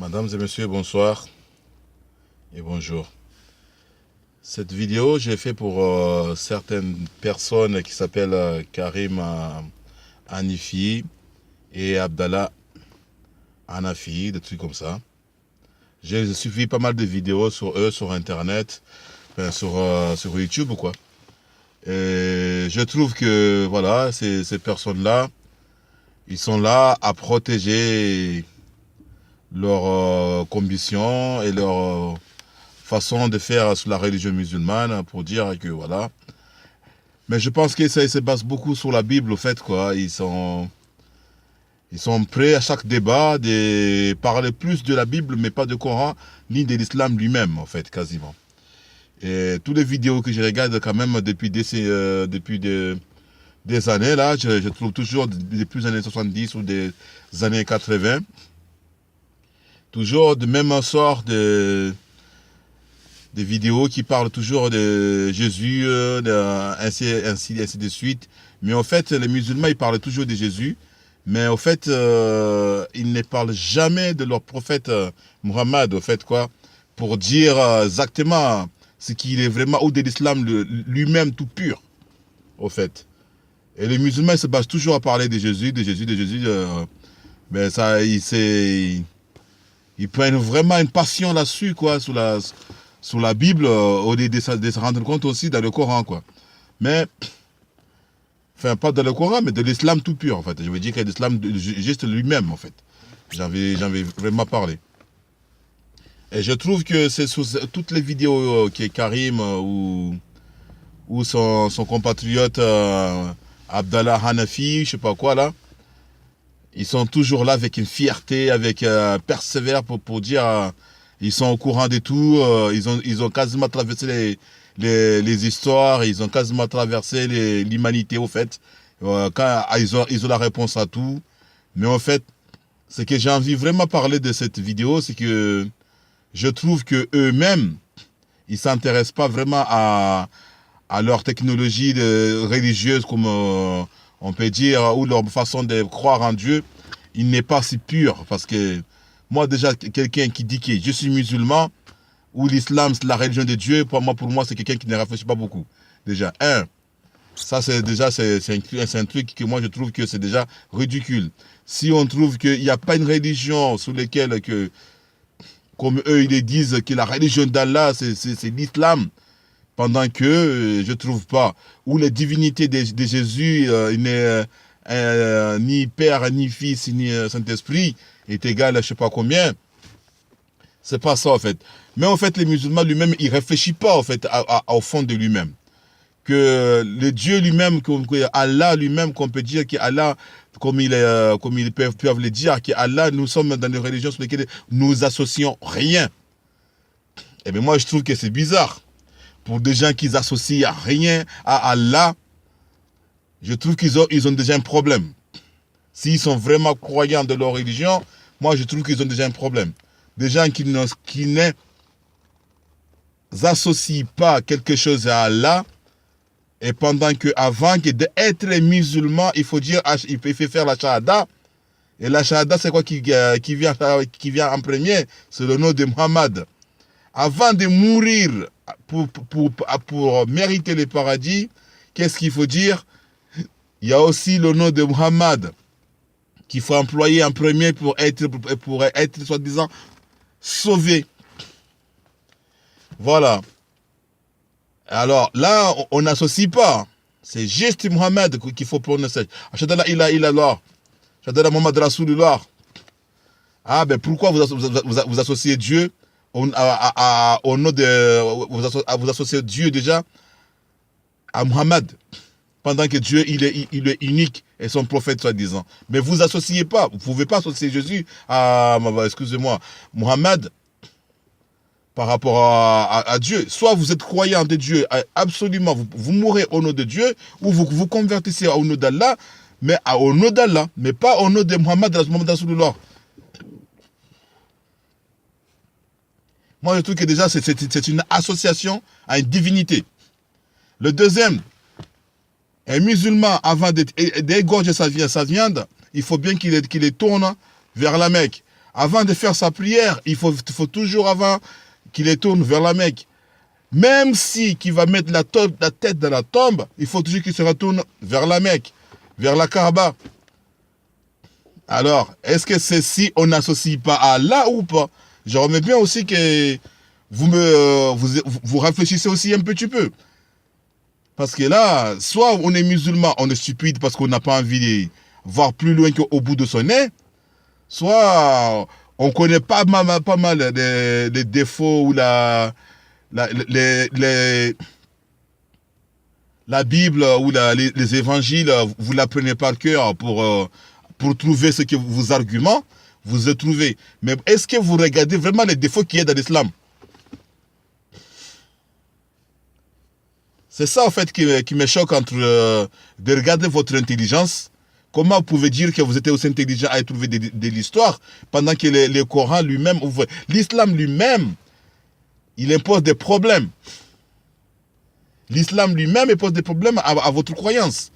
Mesdames et messieurs, bonsoir et bonjour. Cette vidéo, j'ai fait pour certaines personnes qui s'appellent Karim Hanifi et Abdallah Hanafi, des trucs comme ça. J'ai suivi pas mal de vidéos sur eux, sur Internet, enfin, sur YouTube ou quoi. Et je trouve que, voilà, ces personnes-là, ils sont là à protéger leur conviction et leur façon de faire sur la religion musulmane pour dire que voilà. Mais je pense que ça se base beaucoup sur la Bible, au fait, quoi. Ils sont prêts à chaque débat de parler plus de la Bible, mais pas du Coran, ni de l'islam lui-même, en fait, quasiment. Et toutes les vidéos que je regarde quand même depuis des années, là, je trouve toujours depuis les années 70 ou des années 80, toujours de même sort de vidéos qui parlent toujours de Jésus, ainsi de suite. Mais en fait, les musulmans, ils parlent toujours de Jésus. Mais en fait, ils ne parlent jamais de leur prophète Muhammad, au fait, quoi, pour dire exactement ce qu'il est vraiment, ou de l'islam lui-même tout pur, au fait. Et les musulmans, ils se basent toujours à parler de Jésus, mais ça, ils prennent vraiment une passion là-dessus, quoi, sur la Bible, au lieu de se rendre compte aussi dans le Coran, quoi. Mais, enfin, pas dans le Coran, mais de l'islam tout pur, en fait. Je veux dire que l'islam juste lui-même, en fait. J'en vais vraiment parler. Et je trouve que c'est sur toutes les vidéos que Karim ou son compatriote Abdallah Hanafi, je sais pas quoi, là, ils sont toujours là avec une fierté, avec persévère pour dire ils sont au courant de tout, ils ont quasiment traversé les histoires, ils ont quasiment traversé l'humanité, au fait. Quand ils ont la réponse à tout. Mais en fait, ce que j'ai envie vraiment parler de cette vidéo, c'est que je trouve que eux-mêmes, ils s'intéressent pas vraiment à leur technologie religieuse, comme on peut dire, ou leur façon de croire en Dieu. Il n'est pas si pur, parce que moi, déjà, quelqu'un qui dit que je suis musulman, ou l'islam, c'est la religion de Dieu, pour moi, c'est quelqu'un qui ne réfléchit pas beaucoup. Déjà, ça, c'est un truc que moi, je trouve que c'est déjà ridicule. Si on trouve qu'il n'y a pas une religion sous laquelle, comme eux, ils disent que la religion d'Allah, c'est l'islam, pendant que je trouve pas, où les divinités de Jésus, il n'est ni Père, ni Fils, ni Saint-Esprit, est égal à je sais pas combien. C'est pas ça, en fait. Mais en fait, les musulmans lui-même, il réfléchit pas, en fait, au fond de lui-même. Que le Dieu lui-même, Allah lui-même, qu'on peut dire qu'Allah, comme ils peuvent le dire, qu'Allah, nous sommes dans des religions sur lesquelles nous associons rien. Eh bien, moi, je trouve que c'est bizarre. Pour des gens qui associent rien à Allah, je trouve qu'ils ont déjà un problème. S'ils sont vraiment croyants de leur religion, moi, je trouve qu'ils ont déjà un problème. Des gens qui n'associent pas quelque chose à Allah, et pendant que avant d'être musulman, il faut faire la shahada. Et la shahada, c'est quoi qui vient en premier? C'est le nom de Muhammad. Avant de mourir pour mériter le paradis, qu'est-ce qu'il faut dire? Il y a aussi le nom de Muhammad qu'il faut employer en premier pour être soi-disant sauvé. Voilà. Alors là, on n'associe pas. C'est juste Muhammad qu'il faut prononcer. Ashhadu ila illallah. Ashhadu anna Muhammad Rasulullah. Ah ben pourquoi vous associez Dieu au nom de... Vous associez Dieu déjà à Muhammad, pendant que Dieu, il est unique et son prophète, soi-disant. Mais vous associez pas, vous ne pouvez pas associer Jésus à, excusez-moi, Muhammad par rapport à Dieu. Soit vous êtes croyant de Dieu, absolument, vous mourrez au nom de Dieu, ou vous vous convertissez au nom d'Allah, mais au nom d'Allah, mais pas au nom de Muhammad Rasulullah. Moi, je trouve que déjà, c'est une association à une divinité. Le deuxième, un musulman, avant d'égorger sa viande, il faut bien qu'il tourne vers la Mecque. Avant de faire sa prière, il faut toujours avant qu'il les tourne vers la Mecque. Même si qu'il va mettre la tête dans la tombe, il faut toujours qu'il se retourne vers la Mecque, vers la Kaaba. Alors, est-ce que c'est si on n'associe pas à Allah ou pas? Je remets bien aussi que vous réfléchissez aussi un petit peu. Parce que là, soit on est musulman, on est stupide parce qu'on n'a pas envie de voir plus loin qu'au bout de son nez, soit on connaît pas mal des défauts ou la Bible ou les évangiles, vous l'apprenez par cœur pour trouver ce que vos arguments, vous trouvez. Mais est-ce que vous regardez vraiment les défauts qu'il y a dans l'islam? C'est ça, en fait, qui me choque de regarder votre intelligence. Comment vous pouvez dire que vous êtes aussi intelligent à trouver de l'histoire pendant que le Coran lui-même, l'islam lui-même, il impose des problèmes. L'islam lui-même impose des problèmes à votre croyance.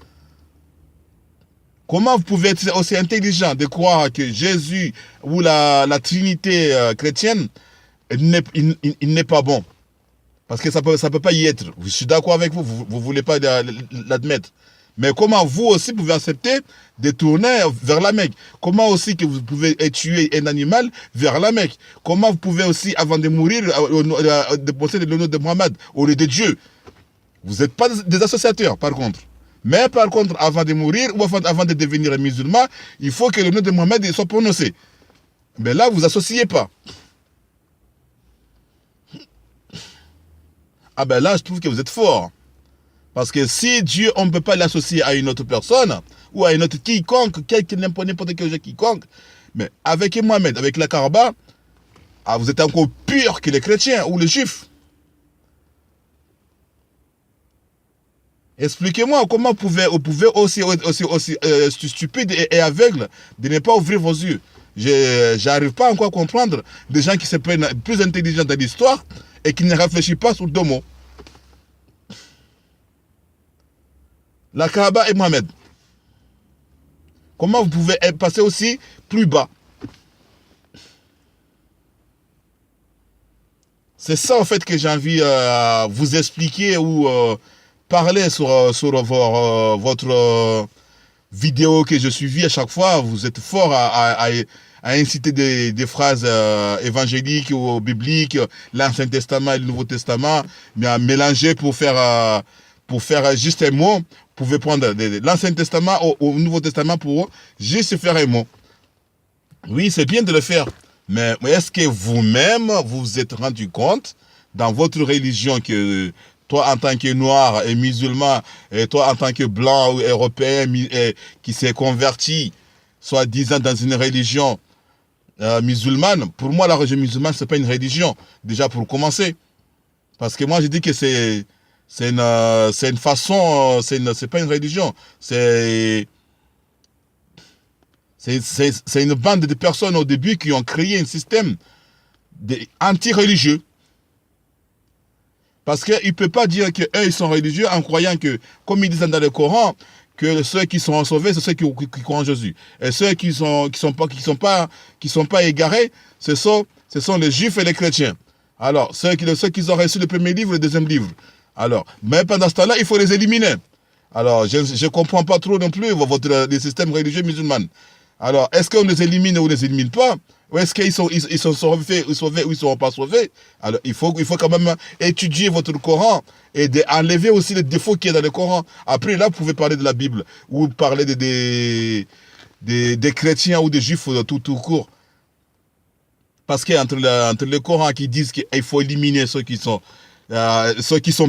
Comment vous pouvez être aussi intelligent de croire que Jésus ou la Trinité chrétienne, il n'est pas bon? Parce que ça peut pas y être. Je suis d'accord avec vous, vous voulez pas l'admettre. Mais comment vous aussi pouvez accepter de tourner vers la Mecque? Comment aussi que vous pouvez tuer un animal vers la Mecque? Comment vous pouvez aussi, avant de mourir, déposer le nom de Mohammed au lieu de Dieu? Vous n'êtes pas des associateurs, par contre. Mais par contre, avant de mourir ou avant de devenir un musulman, il faut que le nom de Mohammed soit prononcé. Mais là, vous associez pas. Ah ben là, je trouve que vous êtes fort. Parce que si Dieu, on ne peut pas l'associer à une autre personne, ou à une autre quiconque, n'importe quel quiconque, mais avec Mohamed, avec la Kaaba, vous êtes encore pire que les chrétiens ou les juifs. Expliquez-moi comment vous pouvez aussi stupide et aveugle de ne pas ouvrir vos yeux. Je n'arrive pas encore à comprendre des gens qui se prennent plus intelligents dans l'histoire et qui ne réfléchissent pas sur deux mots. La Kaaba et Mohamed. Comment vous pouvez passer aussi plus bas? C'est ça en fait que j'ai envie de vous expliquer ou parler sur votre vidéo que je suivis à chaque fois. Vous êtes fort à inciter des phrases évangéliques ou bibliques, l'Ancien Testament et le Nouveau Testament, bien mélangés pour faire juste un mot. Vous pouvez prendre l'Ancien Testament au Nouveau Testament pour juste faire un mot. Oui, c'est bien de le faire. Mais est-ce que vous-même, vous vous êtes rendu compte dans votre religion que toi, en tant que noir et musulman, et toi, en tant que blanc ou européen qui s'est converti, soi-disant dans une religion musulmane, pour moi, la religion musulmane, ce n'est pas une religion, déjà pour commencer. Parce que moi, je dis que c'est une façon, c'est pas une religion, c'est une bande de personnes au début qui ont créé un système anti-religieux. Parce qu'il ne peut pas dire qu'eux, ils sont religieux en croyant que, comme ils disent dans le Coran, que ceux qui sont sauvés, c'est ceux qui croient en Jésus. Et ceux qui sont pas égarés, ce sont les juifs et les chrétiens. Alors, ceux qui ont reçu le premier livre, le deuxième livre. Alors, mais pendant ce temps-là, il faut les éliminer. Alors, je ne comprends pas trop non plus les systèmes religieux musulmans. Alors, est-ce qu'on les élimine ou on ne les élimine pas? Ou est-ce qu'ils sont sauvés ou ils ne sont pas sauvés? Alors, il faut quand même étudier votre Coran et enlever aussi les défauts qu'il y a dans le Coran. Après, là, vous pouvez parler de la Bible ou parler des chrétiens ou des juifs tout court. Parce qu'entre le Coran qui disent qu'il faut éliminer ceux qui sont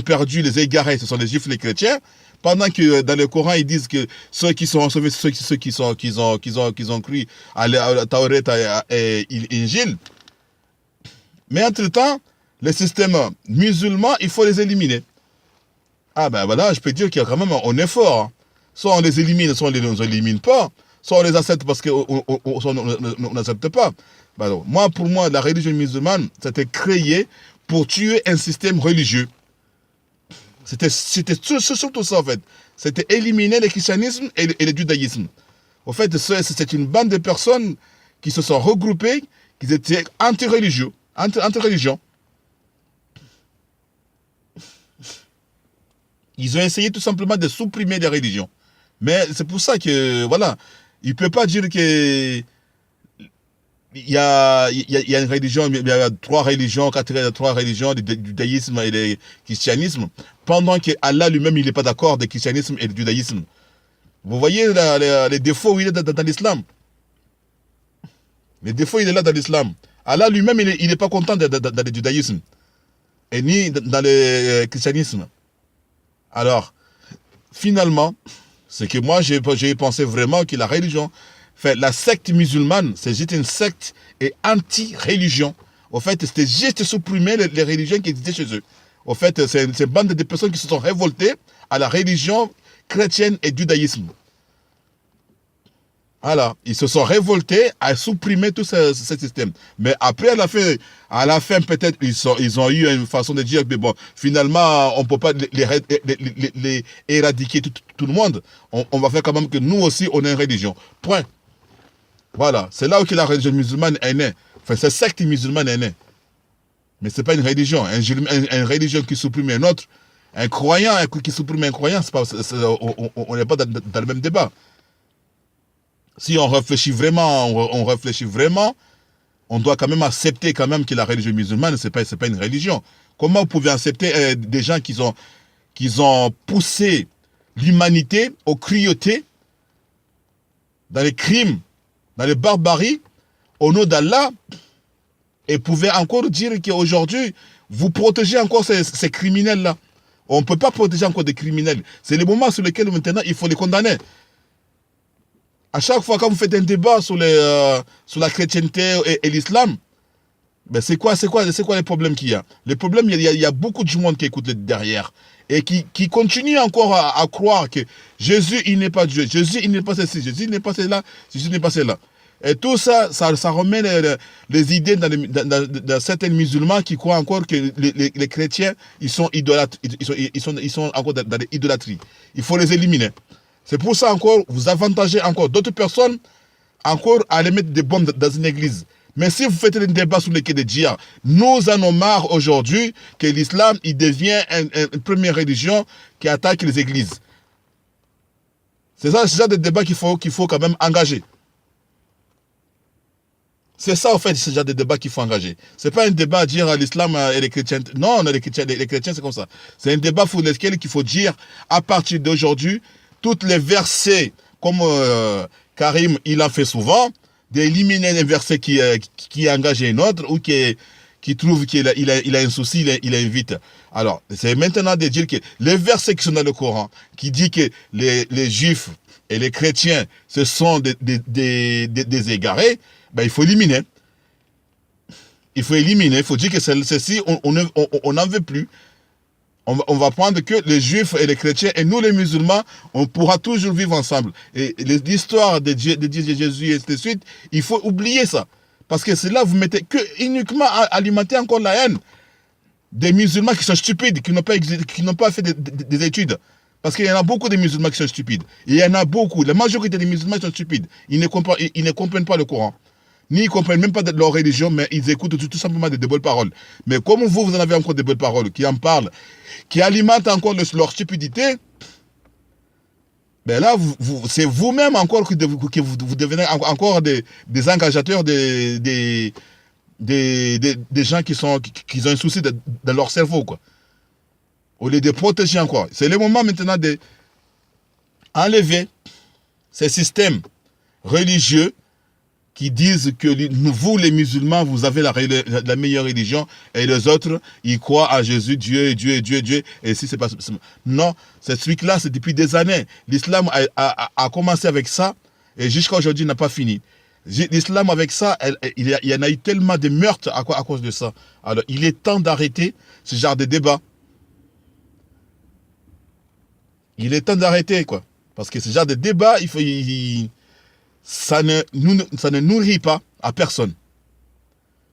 perdus, les égarés, ce sont les juifs et les chrétiens. Pendant que dans le Coran, ils disent que ceux qui sont sauvés, ceux qui ont cru à la Tauret et l'Injil. Mais entre-temps, les systèmes musulmans, il faut les éliminer. Ah ben voilà, je peux dire qu'il y a quand même un effort. Soit on les élimine, soit on ne les élimine pas. Soit on les accepte parce qu'on n'accepte pas. Ben alors, pour moi, la religion musulmane, c'était créé pour tuer un système religieux. C'était surtout ça, en fait. C'était éliminer le christianisme et le judaïsme. En fait, c'est une bande de personnes qui se sont regroupés, qui étaient anti-religieux, anti-religion. Ils ont essayé tout simplement de supprimer les religions. Mais c'est pour ça que, voilà, il ne peut pas dire que il y a une religion, il y a trois religions, trois religions, le judaïsme et le christianisme, pendant que Allah lui-même, il n'est pas d'accord du christianisme et du judaïsme. Vous voyez les défauts où il est dans l'islam. Les défauts, il est là dans l'islam. Allah lui-même, il n'est pas content dans le judaïsme et ni dans le christianisme. Alors, finalement, c'est que moi, j'ai pensé vraiment que la religion, enfin, la secte musulmane, c'est juste une secte et anti-religion. Au fait, c'était juste supprimer les religions qui existaient chez eux. Au fait, c'est une bande de personnes qui se sont révoltées à la religion chrétienne et judaïsme. Voilà, ils se sont révoltés à supprimer tout ce système. Mais après, à la fin peut-être, ils ont eu une façon de dire que bon, finalement, on ne peut pas les éradiquer tout le monde. On va faire quand même que nous aussi, on est une religion. Point. Voilà, c'est là où la religion musulmane est née. Enfin, cette secte musulmane est née. Mais ce n'est pas une religion. Une religion qui supprime un autre, un croyant qui supprime un croyant, on n'est pas dans le même débat. Si on réfléchit vraiment, on doit quand même accepter quand même que la religion musulmane, c'est pas une religion. Comment vous pouvez accepter des gens qui ont poussé l'humanité aux cruautés, dans les crimes, dans les barbaries, au nom d'Allah, et pouvez encore dire qu'aujourd'hui, vous protégez encore ces criminels-là. On ne peut pas protéger encore des criminels. C'est le moment sur lequel maintenant il faut les condamner. À chaque fois quand vous faites un débat sur la chrétienté et l'islam, ben c'est quoi les problèmes qu'il y a? Les problèmes, il y a beaucoup de monde qui écoute derrière et qui continue encore à croire que Jésus, il n'est pas Dieu, Jésus, il n'est pas ceci, Jésus, il n'est pas cela, Jésus n'est pas cela. Et tout ça, ça remet les idées dans certains musulmans qui croient encore que les chrétiens, ils sont idolâtres, ils sont encore dans l'idolâtrie. Il faut les éliminer. C'est pour ça encore, vous avantagez encore d'autres personnes encore à aller mettre des bombes dans une église. Mais si vous faites un débat sur le quai de dire, nous en avons marre aujourd'hui que l'islam, il devient une première religion qui attaque les églises. C'est ça le débat qu'il faut quand même engager. C'est ça, en fait, ce genre de débat qu'il faut engager. Ce n'est pas un débat à dire l'islam et les chrétiens. Non, les chrétiens, c'est comme ça. C'est un débat pour lequel il faut dire, à partir d'aujourd'hui, tous les versets, comme Karim, il en fait souvent, d'éliminer les versets qui engagent un autre ou qui trouve qu'il a un souci, il invite. Alors, c'est maintenant de dire que les versets qui sont dans le Coran, qui dit que les juifs et les chrétiens, ce sont des égarés, ben, il faut éliminer. Il faut éliminer, il faut dire que ceci, on n'en veut plus. On va prendre que les juifs et les chrétiens et nous les musulmans, on pourra toujours vivre ensemble. Et l'histoire de Jésus et ainsi de suite, il faut oublier ça. Parce que c'est là vous mettez que uniquement à alimenter encore la haine des musulmans qui sont stupides, qui n'ont pas fait des études. Parce qu'il y en a beaucoup de musulmans qui sont stupides. Il y en a beaucoup. La majorité des musulmans sont stupides. Ils ne comprennent pas le Coran. Ni ils ne comprennent même pas de leur religion, mais ils écoutent tout simplement des belles paroles. Mais comme vous en avez encore des belles paroles qui en parlent, qui alimentent encore leur stupidité, ben là, c'est vous-même encore que vous devenez encore des engagateurs, des gens qui ont un souci dans leur cerveau, quoi. Au lieu de protéger encore. C'est le moment maintenant d'enlever ces systèmes religieux qui disent que vous, les musulmans, vous avez la meilleure religion et les autres, ils croient à Jésus, Dieu, et si c'est pas... Non, ce truc-là, c'est depuis des années. L'islam a commencé avec ça et jusqu'à aujourd'hui, n'a pas fini. L'islam, avec ça, il y en a eu tellement de meurtres à cause de ça. Alors, il est temps d'arrêter ce genre de débat. Il est temps d'arrêter, quoi. Parce que ce genre de débat, ça ne nourrit pas à personne.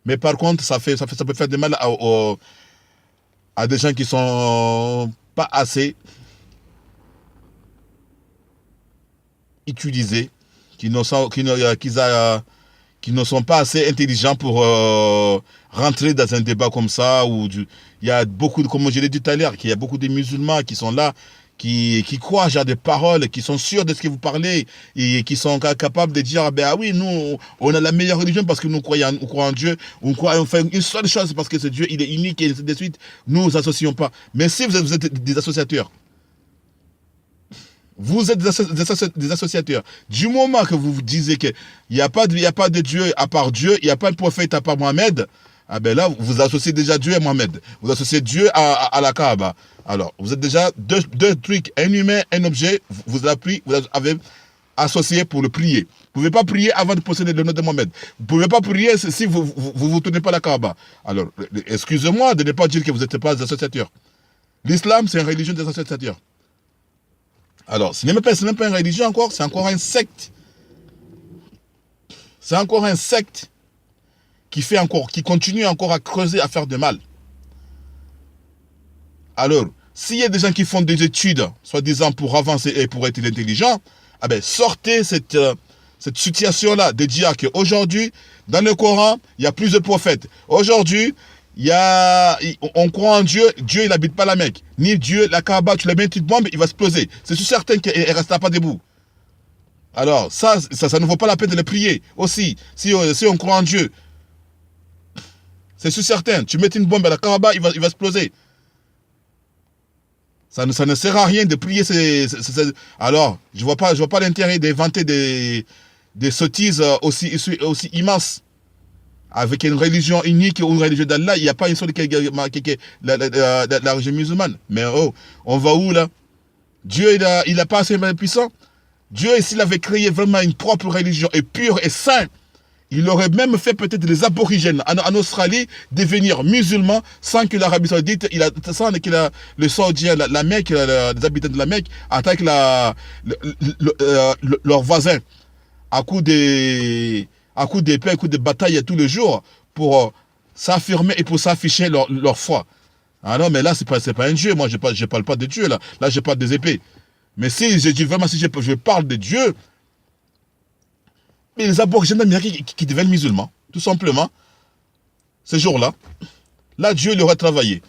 Mais par contre, ça peut faire du mal à des gens qui sont pas assez utilisés, qui qui ne sont pas assez intelligents pour rentrer dans un débat comme ça. Il y a beaucoup, comme je l'ai dit tout à l'heure, qu'il y a beaucoup de musulmans qui sont là, qui croient genre des paroles, qui sont sûrs de ce que vous parlez et qui sont capables de dire ah oui, nous on a la meilleure religion parce que nous croyons en Dieu, on fait une seule chose parce que ce Dieu il est unique et ainsi de suite. Nous nous associons pas. Mais si vous êtes des associateurs, vous êtes des associateurs. Du moment que vous vous disiez qu'il n'y a pas de Dieu à part Dieu, il n'y a pas de prophète à part Mohamed, ah ben là, vous associez déjà Dieu à Mohamed. Vous associez Dieu à la Kaaba. Alors, vous êtes déjà deux trucs, un humain, un objet, vous avez associé pour le prier. Vous ne pouvez pas prier avant de posséder le nom de Mohamed. Vous ne pouvez pas prier si vous ne tournez pas la Kaaba. Alors, excusez-moi de ne pas dire que vous n'êtes pas des associateurs. L'islam, c'est une religion des associateurs. Alors, ce n'est même pas une religion encore, c'est encore un secte. C'est encore un secte qui continue encore à creuser, à faire de mal. Alors, s'il y a des gens qui font des études, soi-disant pour avancer et pour être intelligents, eh bien, sortez cette situation-là de dire qu'aujourd'hui, dans le Coran, il y a plus de prophètes. Aujourd'hui, on croit en Dieu, Dieu il n'habite pas la Mecque. Ni Dieu, la Kaaba, tu la mets une petite bombe, il va exploser. C'est certain qu'il ne restera pas debout. Alors, ça ne vaut pas la peine de le prier. Aussi, si on croit en Dieu, c'est certain, tu mets une bombe à la Kaaba, il va exploser. Ça ne sert à rien de prier. Alors, je vois pas l'intérêt d'inventer des sottises aussi immenses. Avec une religion unique ou une religion d'Allah, il n'y a pas une seule la religion musulmane. Mais on va où là? Dieu, il n'a pas assez puissant. Dieu, s'il avait créé vraiment une propre religion et pure et sainte, il aurait même fait peut-être les aborigènes en Australie devenir musulmans sans que l'Arabie Saoudite, sans que le Saoudien, la Mecque, les habitants de la Mecque attaquent leurs voisins à coups d'épée, à coups de bataille tous les jours pour s'affirmer et pour s'afficher leur foi. Ah non, mais là, c'est pas un Dieu. Moi, je parle pas de Dieu, là. Là, je parle des épées. Mais si je parle de Dieu, mais les aborigènes d'Amérique qui deviennent musulmans, tout simplement, ce jour-là, là, Dieu leur a travaillé.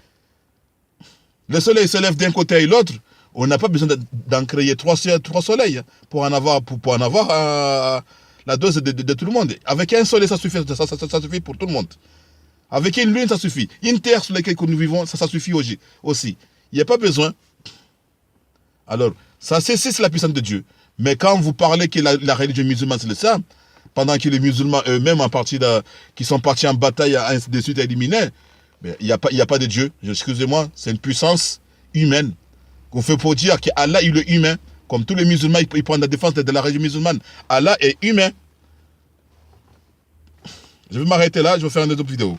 Le soleil se lève d'un côté et l'autre, on n'a pas besoin d'en créer trois soleils pour en avoir la dose de tout le monde. Avec un soleil, ça suffit pour tout le monde. Avec une lune, ça suffit. Une terre sur laquelle nous vivons, ça suffit aussi. Il n'y a pas besoin. Alors, ça, c'est la puissance de Dieu. Mais quand vous parlez que la religion musulmane, c'est le ça, pendant que les musulmans eux-mêmes, qui sont partis en bataille, ainsi de suite, éliminés, il n'y a pas de Dieu. Excusez-moi, c'est une puissance humaine qu'on fait pour dire qu'Allah, il est humain. Comme tous les musulmans, ils prennent la défense de la religion musulmane. Allah est humain. Je vais m'arrêter là, je vais faire une autre vidéo.